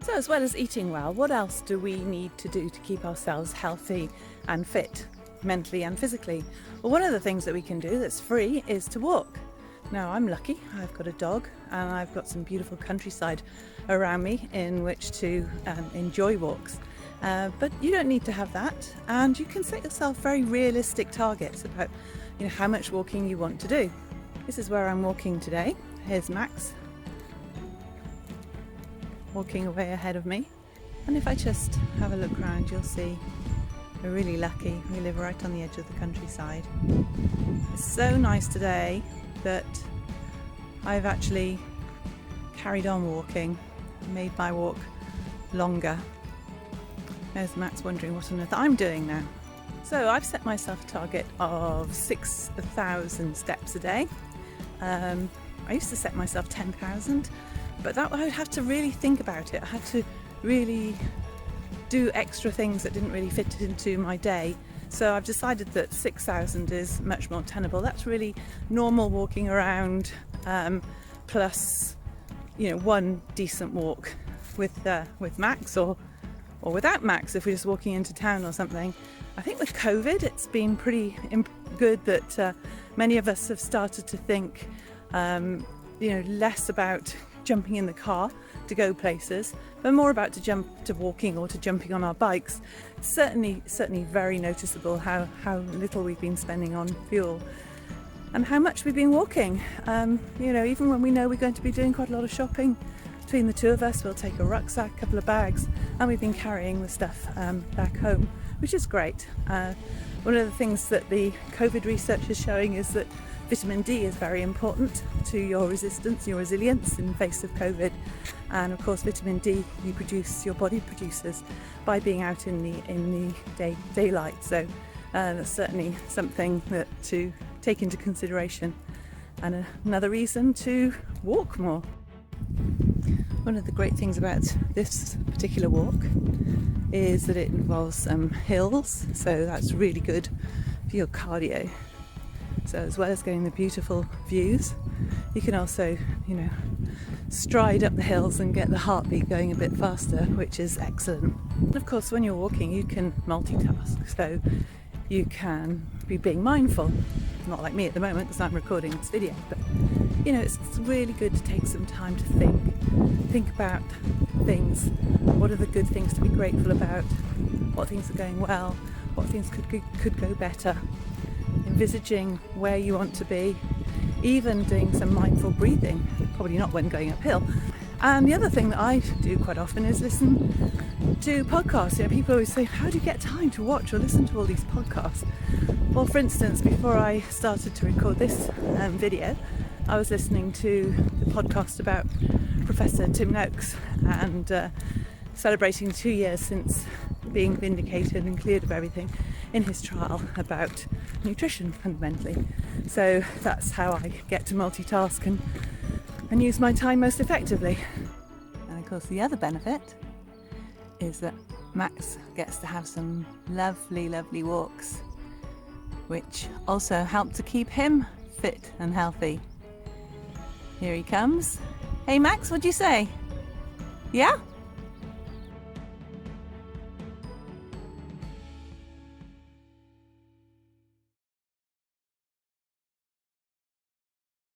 So as well as eating well, what else do we need to do to keep ourselves healthy and fit, mentally and physically? Well, one of the things that we can do that's free is to walk. Now, I'm lucky, I've got a dog and I've got some beautiful countryside around me in which to enjoy walks. But you don't need to have that, and you can set yourself very realistic targets about how much walking you want to do. This is where I'm walking today. Here's Max walking away ahead of me, and if I just have a look around, you'll see we're really lucky. We live right on the edge of the countryside. It's so nice today that I've actually carried on walking, made my walk longer. There's Max wondering what on earth I'm doing now. So I've set myself a target of 6,000 steps a day. I used to set myself 10,000, but that I would have to really think about it. I had to really do extra things that didn't really fit into my day. So I've decided that 6,000 is much more tenable. That's really normal walking around, plus one decent walk with Max or without Max if we're just walking into town or something. I think with COVID it's been pretty good that many of us have started to think less about jumping in the car to go places, but more about to walking or to jumping on our bikes. Certainly very noticeable how little we've been spending on fuel and how much we've been walking. Even when we know we're going to be doing quite a lot of shopping, between the two of us we'll take a rucksack, a couple of bags, and we've been carrying the stuff back home, which is great. One of the things that the COVID research is showing is that vitamin D is very important to your resistance, your resilience in the face of COVID. And of course, vitamin D your body produces by being out in the daylight. So that's certainly something to take into consideration, and another reason to walk more. One of the great things about this particular walk is that it involves some hills, so that's really good for your cardio. So as well as getting the beautiful views, you can also, stride up the hills and get the heartbeat going a bit faster, which is excellent. And of course, when you're walking, you can multitask, so you can be being mindful. Not like me at the moment because I'm recording this video, but it's really good to take some time to think about things. What are the good things to be grateful about? What things are going well? What things could go better? Envisaging where you want to be, even doing some mindful breathing, probably not when going uphill. And the other thing that I do quite often is listen to podcasts. People always say, how do you get time to watch or listen to all these podcasts? Well, for instance, before I started to record this video, I was listening to the podcast about Professor Tim Noakes and celebrating 2 years since being vindicated and cleared of everything in his trial about nutrition fundamentally. So that's how I get to multitask and use my time most effectively. And of course the other benefit is that Max gets to have some lovely walks, which also help to keep him fit and healthy. Here he comes. Hey Max, what'd you say? Yeah?